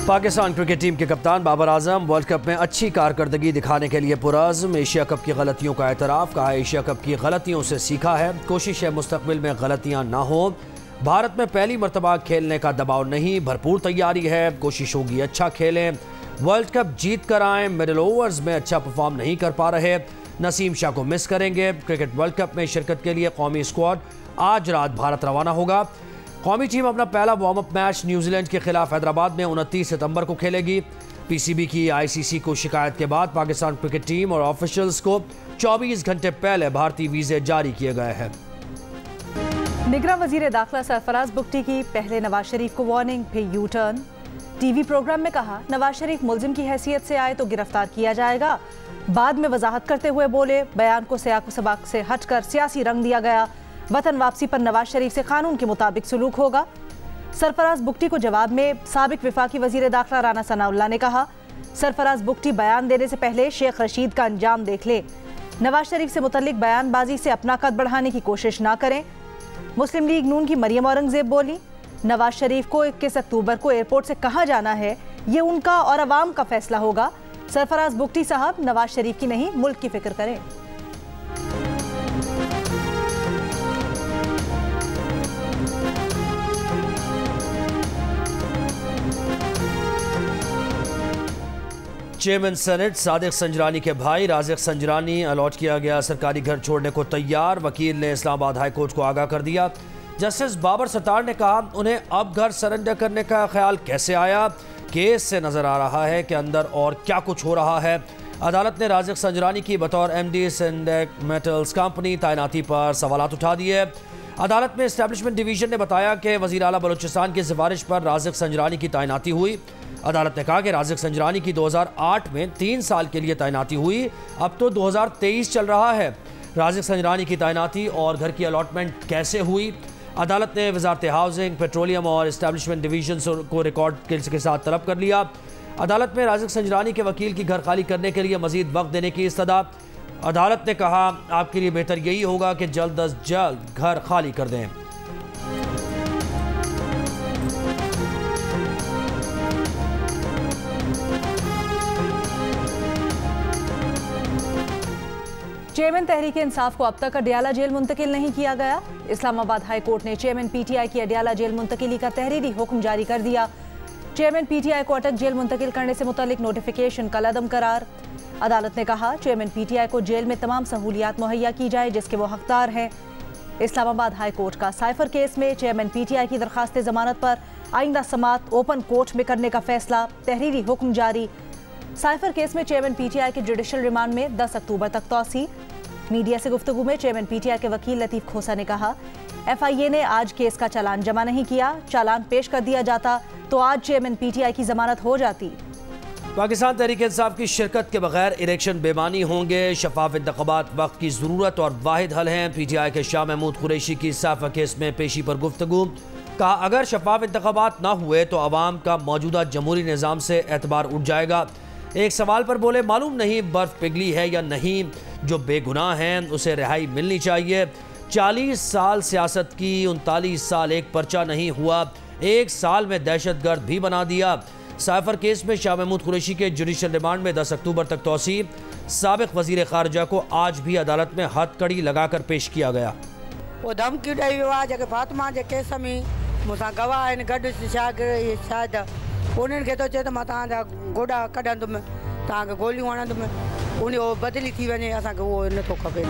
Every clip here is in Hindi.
पाकिस्तान क्रिकेट टीम के कप्तान बाबर आजम वर्ल्ड कप में अच्छी कारकर्दगी दिखाने के लिए पुरअज़्म। एशिया कप की गलतियों का एतराफ़, कहा एशिया कप की गलतियों से सीखा है, कोशिश है मुस्तकबिल में गलतियां ना हो। भारत में पहली मरतबा खेलने का दबाव नहीं, भरपूर तैयारी है, कोशिश होगी अच्छा खेलें, वर्ल्ड कप जीत कर आएँ। मिडिल ओवर्स में अच्छा परफॉर्म नहीं कर पा रहे, नसीम शाह को मिस करेंगे। क्रिकेट वर्ल्ड कप में शिरकत के लिए कौमी स्क्वाड आज रात भारत रवाना होगा। कौमी टीम अपना पहला वार्म अप मैच न्यूजीलैंड के खिलाफ हैदराबाद में 29 सितंबर को खेलेगी। पीसीबी की आईसीसी को शिकायत के बाद पाकिस्तान क्रिकेट टीम और ऑफिशियल्स को 24 घंटे पहले भारतीय वीजे जारी किए गए हैं। निगरान वजीर दाखिला सरफराज बुगटी की पहले नवाज शरीफ को वार्निंग, फिर यू टर्न। टीवी प्रोग्राम में कहा नवाज शरीफ मुल्जिम की हैसियत से आए तो गिरफ्तार किया जाएगा। बाद में वजाहत करते हुए बोले बयान को सियाक सबाक से हटकर सियासी रंग दिया गया, वतन वापसी पर नवाज शरीफ से कानून के मुताबिक सलूक होगा। सरफराज बुगटी को जवाब में साबिक विफाकी वजीर दाखिला राना सनाउल्लाह ने कहा सरफराज बुगटी बयान देने से पहले शेख रशीद का अंजाम देख ले, नवाज शरीफ से मुतल्लिक बयानबाजी से अपना कद बढ़ाने की कोशिश ना करें। मुस्लिम लीग नून की मरियम औरंगजेब बोली नवाज शरीफ को 21 अक्टूबर को एयरपोर्ट से कहाँ जाना है ये उनका और अवाम का फैसला होगा। सरफराज बुगटी साहब नवाज शरीफ की नहीं मुल्क की फिक्र करें। चेयरमैन सेनेट सादिक संजरानी के भाई राजिक संजरानी अलॉट किया गया सरकारी घर छोड़ने को तैयार। वकील ने इस्लामाबाद हाई कोर्ट को आगाह कर दिया। जस्टिस बाबर सत्तार ने कहा उन्हें अब घर सरेंडर करने का ख्याल कैसे आया, केस से नजर आ रहा है कि अंदर और क्या कुछ हो रहा है। अदालत ने राजिक संजरानी की बतौर एमडी सिंडेक मेटल्स कंपनी तैनाती पर सवालात उठा दिए। अदालत में एस्टेब्लिशमेंट डिवीजन ने बताया कि वजीर आला बलूचिस्तान की सिफारिश पर राजिक संजरानी की तैनाती हुई। अदालत ने कहा कि राजिक संजरानी की 2008 में 3 साल के लिए तैनाती हुई, अब तो 2023 चल रहा है। राजिक संजरानी की तैनाती और घर की अलॉटमेंट कैसे हुई? अदालत ने वजारत हाउसिंग, पेट्रोलियम और एस्टेब्लिशमेंट डिवीजन को रिकॉर्ड के साथ तलब कर लिया। अदालत में राजिक संजरानी के वकील की घर खाली करने के लिए मजीद वक्त देने की इस्तदा। अदालत ने कहा आपके लिए बेहतर यही होगा कि जल्द अज जल्द घर खाली कर दें। चेयरमैन तहरीक इंसाफ को अब तक अडियाला जेल मुंतकिल नहीं किया गया। इस्लामाबाद हाई कोर्ट ने चेयरमैन पीटीआई की अडियाला जेल मुंतकिली का तहरीरी हुक्म जारी कर दिया। चेयरमैन पीटीआई को अटक जेल मुंतकिल करने से मुतल्लिक नोटिफिकेशन कलअदम करार। अदालत ने कहा चेयरमैन पीटीआई को जेल में तमाम सहूलियात मुहैया की जाए जिसके वो हकदार हैं। इस्लामाबाद हाई कोर्ट का साइफर केस में चेयरमैन पीटीआई की दरखास्त जमानत पर आइंदा समात ओपन कोर्ट में करने का फैसला, तहरीरी हुक्म जारी। साइफर केस में चेयरमैन पीटीआई के जुडिशल रिमांड में 10 अक्टूबर तक तौसी। मीडिया से गुफ्तगू में चेयरमैन पीटीआई के वकील लतीफ खोसा ने कहा एफआईए ने आज केस का चालान जमा नहीं किया, चालान पेश कर दिया जाता तो आज चेयरमैन पीटीआई की जमानत हो जाती। पाकिस्तान तहरीक इंसाफ की शिरकत के बगैर इलेक्शन बेमानी होंगे, शफाफ इंतखाबात वक्त की ज़रूरत और वाहिद हल हैं। पीटीआई के शाह महमूद कुरैशी की साफा केस में पेशी पर गुफ्तगू, कहा अगर शफाफ इंतखाबात ना हुए तो अवाम का मौजूदा जमहूरी निज़ाम से एतबार उठ जाएगा। एक सवाल पर बोले मालूम नहीं बर्फ पिघली है या नहीं, जो बेगुनाह हैं उसे रिहाई मिलनी चाहिए। 40 साल सियासत की, 39 साल एक पर्चा नहीं हुआ, 1 साल में दहशतगर्द भी बना दिया। साइफर केस में शाह महमूद कुरैशी के जुडिशल रिमांड में 10 अक्टूबर तक तौसी। साबिक वजीर खारजा को आज भी अदालत में हथकड़ी लगाकर पेश किया गया। वो धमकी ॾेई वियो आहे जेके फातिमा जे केस में मूंसां गवाह आहिनि गॾु शायदि उन्हनि खे थो चए त मां तव्हांजा गोॾा कढंदुमि, तव्हांखे गोलियूं हणंदुमि, उन बदिली थी वञे, असांखे उहो नथो खपे।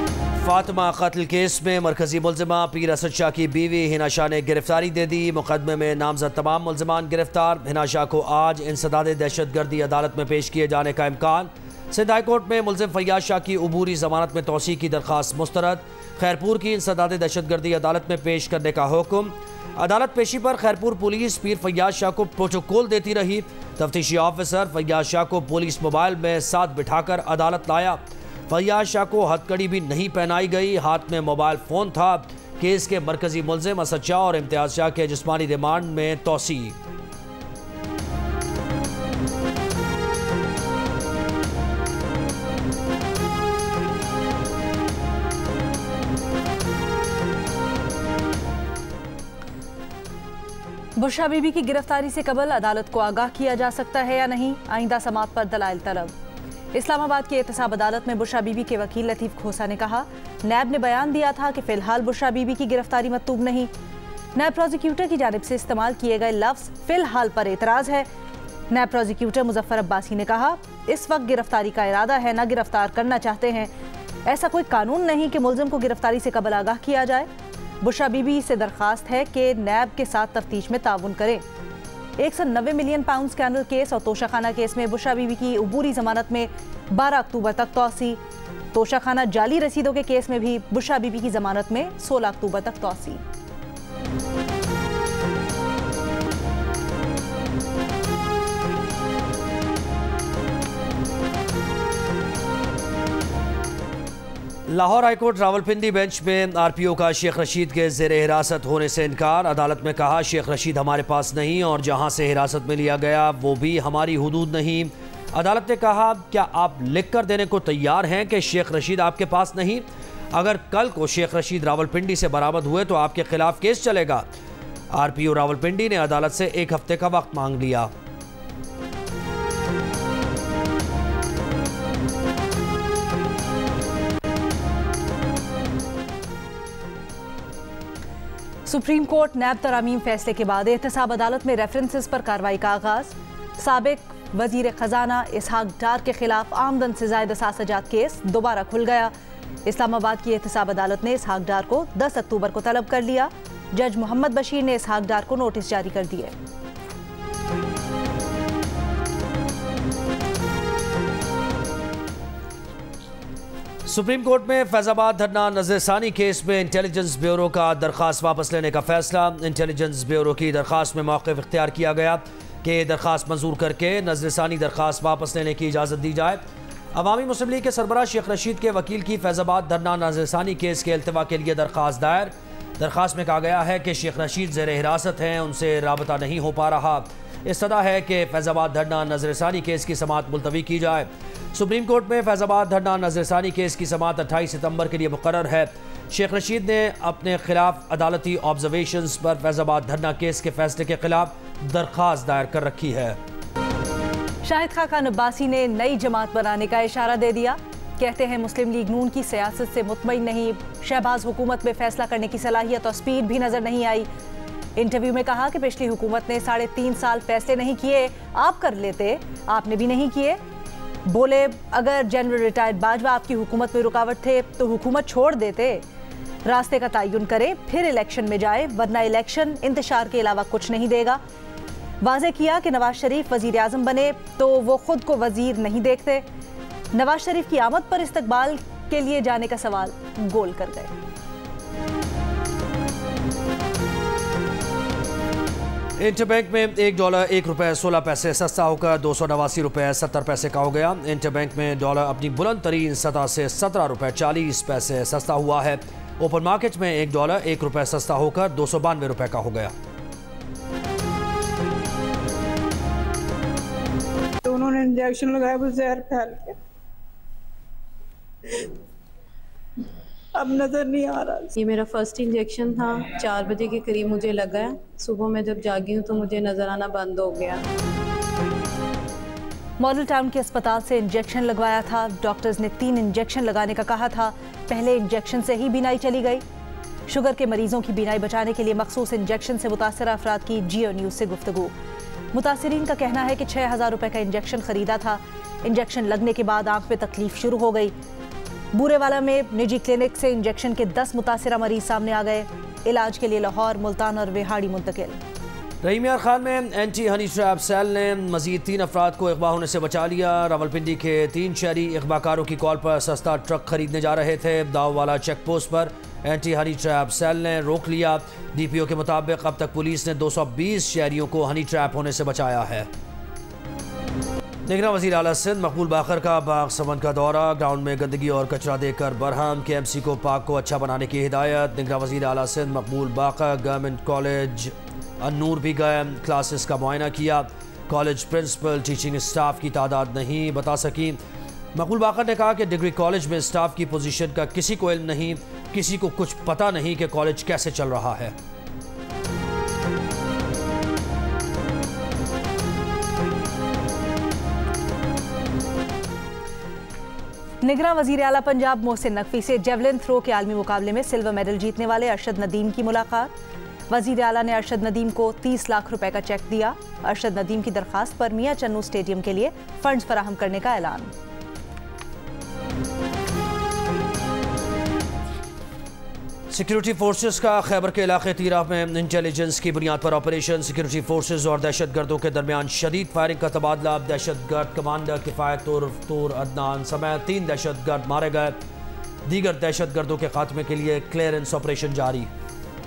फातिमा कत्ल केस में मरकजी मुलजिमा पीर असद शाह की बीवी हिना शाह ने गिरफ्तारी दे दी। मुकदमे में नामजद तमाम मुलजिमान गिरफ्तार। हिना शाह को आज इंसदाद दहशतगर्दी अदालत में पेश किए जाने का इम्कान। सिंध हाई कोर्ट में मुलजिम फैयाज शाह की अबूरी जमानत में तौसी की दरख्वास्त मुस्तरद। खैरपुर की इंसदाद दहशतगर्दी अदालत में पेश करने का हुक्म। अदालत पेशी पर खैरपुर पुलिस पीर फैयाज शाह को प्रोटोकॉल देती रही। तफ्तीशी ऑफिसर फैयाज शाह को पुलिस मोबाइल में साथ बिठाकर अदालत लाया। फैयाज शाह को हथकड़ी भी नहीं पहनाई गई, हाथ में मोबाइल फ़ोन था। केस के मरकजी मुलजिम असद शाह और इम्तियाज शाह के जिस्मानी रिमांड में तौसी। बुशरा बीबी की गिरफ्तारी से कबल अदालत को आगाह किया जा सकता है या नहीं, आइंदा समाअत पर दलाइल तलब। इस्लामाबाद की एहतसाब अदालत में बुशरा बीबी के वकील लतीफ खोसा ने कहा, नैब ने बयान दिया था कि फिलहाल बुशरा बीबी की गिरफ्तारी मतलूब नहीं। नैब प्रोसिक्यूटर की जानिब से इस्तेमाल किए गए लफ्ज फिलहाल पर एतराज है। नैब प्रोसिक्यूटर मुजफ्फर अब्बासी ने कहा, इस वक्त गिरफ्तारी का इरादा है, न गिरफ्तार करना चाहते हैं। ऐसा कोई कानून नहीं कि मुलजिम को गिरफ्तारी से कबल आगाह किया जाए। बुशरा बीबी से दरख्वास्त है कि नैब के साथ तफ्तीश में ताउन करें। 190 मिलियन पाउंड स्कैंडल केस और तोशाखाना केस में बुशरा बीबी की अबूरी जमानत में 12 अक्टूबर तक तौसी। तोशाखाना जाली रसीदों के केस में भी बुशरा बीबी की जमानत में 16 अक्टूबर तक तौसी। लाहौर हाईकोर्ट रावलपिंडी बेंच में आरपीओ का शेख रशीद के ज़ेर हिरासत होने से इनकार। अदालत में कहा, शेख रशीद हमारे पास नहीं और जहां से हिरासत में लिया गया वो भी हमारी हुदूद नहीं। अदालत ने कहा, क्या आप लिख कर देने को तैयार हैं कि शेख रशीद आपके पास नहीं? अगर कल को शेख रशीद रावलपिंडी से बरामद हुए तो आपके खिलाफ केस चलेगा। आरपीओ रावलपिंडी ने अदालत से 1 हफ्ते का वक्त मांग लिया। सुप्रीम कोर्ट नैब तरामीम फैसले के बाद एहतसाब अदालत में रेफरेंसेस पर कार्रवाई का आगाज। साबिक वजीर खजाना इसहाक डार के खिलाफ आमदन से ज़ायद सासजात केस दोबारा खुल गया। इस्लामाबाद की एहतसाब अदालत ने इसहाक डार को 10 अक्टूबर को तलब कर लिया। जज मोहम्मद बशीर ने इसहाक डार को नोटिस जारी कर दिए। सुप्रीम कोर्ट में फैजाबाद धरना नजरसानी केस में इंटेलिजेंस ब्यूरो का दरख्वास्त वापस लेने का फैसला। इंटेलिजेंस ब्यूरो की दरख्वास्त में मौक़िफ़ इख्तियार किया गया कि दरख्वास्त मंजूर करके नजरसानी दरख्वास्त वापस लेने की इजाज़त दी जाए। अवामी मुस्लिम लीग के सरबराह शेख रशीद के वकील की फैजाबाद धरना नजरसानी केस के अल्तवा के लिए दरख्वास्त दायर। दरख्वास्त में कहा गया है कि शेख रशीद ज़ेर हिरासत हैं, उनसे राबता नहीं हो पा रहा। इस्तदा है कि फैजाबाद धरना नजरसानी केस की समाअत मुलतवी की जाए। सुप्रीम कोर्ट में फैजाबाद धरना नजरसानी केस की समाअत 28 सितंबर के लिए मुकर्रर है। शेख रशीद ने अपने खिलाफ अदालती ऑब्जर्वेशंस पर फैजाबाद धरना केस के फैसले के खिलाफ दरख्वास्त दायर कर रखी है। शाहिद खान अब्बासी ने नई जमात बनाने का इशारा दे दिया। कहते हैं, मुस्लिम लीग नून की सियासत से मुतमईन नहीं। शहबाज हुकूमत में फैसला करने की सलाहियत और स्पीड भी नजर नहीं आई। इंटरव्यू में कहा कि पिछली हुकूमत ने 3.5 साल फैसले नहीं किए, आप कर लेते, आपने भी नहीं किए। बोले, अगर जनरल रिटायर्ड बाजवा आपकी हुकूमत में रुकावट थे तो हुकूमत छोड़ देते। रास्ते का तयन करे, फिर इलेक्शन में जाए, वरना इलेक्शन इंतशार के अलावा कुछ नहीं देगा। वाज़े किया कि नवाज शरीफ वजीर आज़म बने तो वो खुद को वजीर नहीं देखते। नवाज शरीफ की आमद पर इस्तकबाल के लिए जाने का सवाल गोल कर गए। इंटरबैंक में $1 ₹1.16 सस्ता होकर $289.70 का हो गया। इंटरबैंक में डॉलर अपनी बुलंद तरीन सतह से $17.40 सस्ता हुआ है। ओपन मार्केट में $1 ₹1 सस्ता होकर $292 का हो गया। तो उन्होंने इंजेक्शन लगाया, वो जहर फैल गया, अब नजर नहीं आ रहा। ये मेरा फर्स्ट इंजेक्शन था, 4 बजे के करीब मुझे लगा है। सुबह में जब जागी हूँ तो मुझे नजर आना बंद हो गया। मॉडल टाउन के अस्पताल से इंजेक्शन लगवाया था। डॉक्टर्स ने 3 इंजेक्शन लगाने का कहा था। पहले इंजेक्शन से ही बीनाई चली गई। शुगर के मरीजों की बीनाई बचाने के लिए मखसूस इंजेक्शन से मुतासर अफराद की जियो न्यूज़ से गुफ्तगू। मुतासरीन का कहना है कि 6,000 रुपये का इंजेक्शन खरीदा था। इंजेक्शन लगने के बाद आंख में तकलीफ शुरू हो गई। बूरेवाला में निजी क्लिनिक से इंजेक्शन के 10 मुतासरा मरीज सामने आ गए। इलाज के लिए लाहौर, मुल्तान और विहाड़ी मुंतकिल। रहीम यार खान में एंटी हनी ट्रैप सेल ने मजीद 3 अफराद को अगवा होने से बचा लिया। रावलपिंडी के 3 शहरी अगवाकारों की कॉल पर सस्ता ट्रक खरीदने जा रहे थे। दाववाला चेक पोस्ट पर एंटी हनी ट्रैप सेल ने रोक लिया। DPO के मुताबिक अब तक पुलिस ने 220 शहरियों को हनी ट्रैप होने से बचाया है। निगरान वज़ीर आला सिंध मकबूल बाकर का बाग समन का दौरा। ग्राउंड में गंदगी और कचरा देकर बरहम। KMC को पार्क को अच्छा बनाने की हिदायत। निगरान वज़ीर आला सिंध मकबूल बाकर गवर्नमेंट कॉलेज अन्नूर भी गए, क्लासेस का मुआयना किया। कॉलेज प्रिंसिपल टीचिंग स्टाफ की तादाद नहीं बता सकी। मकबूल बाकर ने कहा कि डिग्री कॉलेज में स्टाफ की पोजीशन का किसी को इल्म नहीं, किसी को कुछ पता नहीं कि कॉलेज कैसे चल रहा है। निगरां वजीर आला पंजाब मोहसिन नकवी से जेवलिन थ्रो के आलमी मुकाबले में सिल्वर मेडल जीतने वाले अरशद नदीम की मुलाकात। वजीर आला ने अरशद नदीम को 30 लाख रुपए का चेक दिया। अरशद नदीम की दरखास्त पर मियां चन्नू स्टेडियम के लिए फंड्स फराहम करने का ऐलान। सिक्योरिटी फोर्सेस का खैबर के इलाके तीरा में इंटेलिजेंस की बुनियाद पर ऑपरेशन। सिक्योरिटी फोर्सेस और दहशतगर्दों के दरमियान शदीद फायरिंग का तबादला। दहशतगर्द कमांडर किफायत तूर अदनान समेत 3 दहशतगर्द मारे गए। दीगर दहशतगर्दों के खात्मे के लिए क्लियरेंस ऑपरेशन जारी।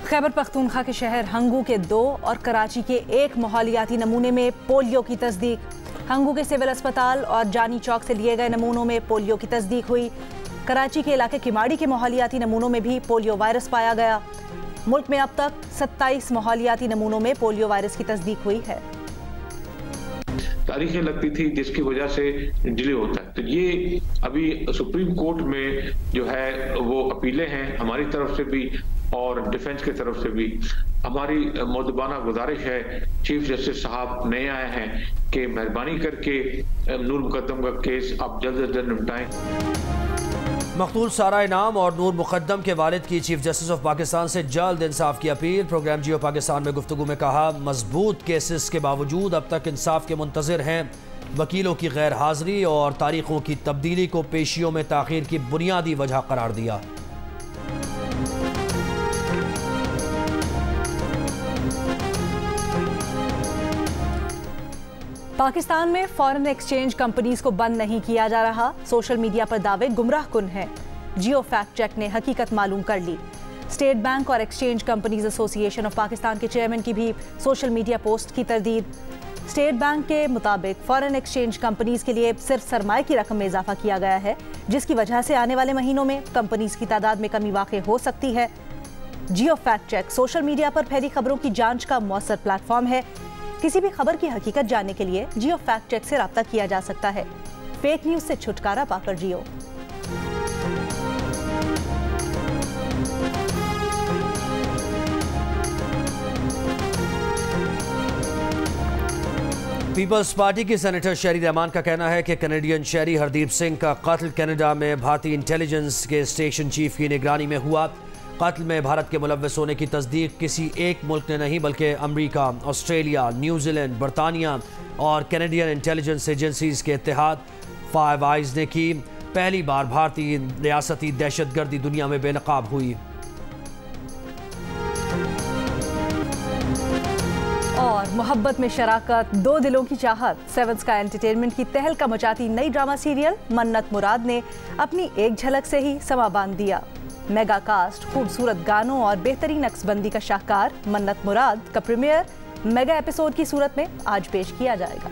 खैबर पख्तूनख्वा के शहर हंगू के 2 और कराची के 1 माहौलियाती नमूने में पोलियो की तस्दीक। हंगू के सिविल अस्पताल और जानी चौक से लिए गए नमूनों में पोलियो की तस्दीक हुई। कराची के इलाके किमाड़ी के माहौलियाती नमूनों में भी पोलियो वायरस पाया गया। मुल्क में अब तक 27 माहौलियाती नमूनों में पोलियो वायरस की तस्दीक हुई है। तारीखें लगती थी जिसकी वजह से डिले होता है। तो ये अभी सुप्रीम कोर्ट में जो है वो अपीलें हैं हमारी तरफ से भी और डिफेंस की तरफ से भी। हमारी मुद्दबाना गुजारिश है चीफ जस्टिस साहब नए आए हैं कि मेहरबानी करके नूर मुकद्दम का केस आप जल्द से जल्द निपटाएं। मकतूल सारा इनाम और नूर मुकद्दम के वालिद की चीफ जस्टिस ऑफ पाकिस्तान से जल्द इंसाफ की अपील। प्रोग्राम जियो पाकिस्तान में गुफ्तगू में कहा, मजबूत केसेस के बावजूद अब तक इंसाफ के मुंतज़िर हैं। वकीलों की गैर हाजिरी और तारीखों की तब्दीली को पेशियों में ताख़ीर की बुनियादी वजह करार दिया। पाकिस्तान में फॉरेन एक्सचेंज कंपनीज को बंद नहीं किया जा रहा। सोशल मीडिया पर दावे गुमराहकुन हैं। जियो फैक्ट चेक ने हकीकत मालूम कर ली। स्टेट बैंक और exchange companies association of Pakistan के चेयरमैन की भी सोशल मीडिया पोस्ट की तरदीद। स्टेट बैंक के मुताबिक फॉरेन एक्सचेंज कंपनीज के लिए सिर्फ सरमाए की रकम में इजाफा किया गया है, जिसकी वजह से आने वाले महीनों में कंपनीज की तादाद में कमी वाक़ई हो सकती है। जियो फैक्ट चेक सोशल मीडिया पर फैली खबरों की जांच का मौसर प्लेटफॉर्म है। किसी भी खबर की हकीकत जानने के लिए जियो फैक्ट चेक से राब्ता किया जा सकता है। फेक न्यूज से छुटकारा पाकर जियो। पीपल्स पार्टी की सेनेटर शेरी रहमान का कहना है कि कैनेडियन शहरी हरदीप सिंह का कत्ल कनाडा में भारतीय इंटेलिजेंस के स्टेशन चीफ की निगरानी में हुआ। कत्ल में भारत के मुलव्वस होने की तस्दीक किसी एक मुल्क ने नहीं बल्कि अमरीका, ऑस्ट्रेलिया, न्यूजीलैंड, बरतानिया और कैनेडियन इंटेलिजेंस एजेंसीज के इत्तेहाद फाइव आइज ने की। पहली बार भारतीय रियासती दहशतगर्दी दुनिया में बेनकाब हुई। और मोहब्बत में शराकत, 2 दिलों की चाहत, 7 स्काई एंटरटेनमेंट की तहलका मचाती नई ड्रामा सीरियल मन्नत मुराद ने अपनी एक झलक से ही समा बांध दिया। मेगा कास्ट, खूबसूरत गानों और बेहतरीन नक्सबंदी का शाहकार मन्नत मुराद का प्रीमियर मेगा एपिसोड की सूरत में आज पेश किया जाएगा।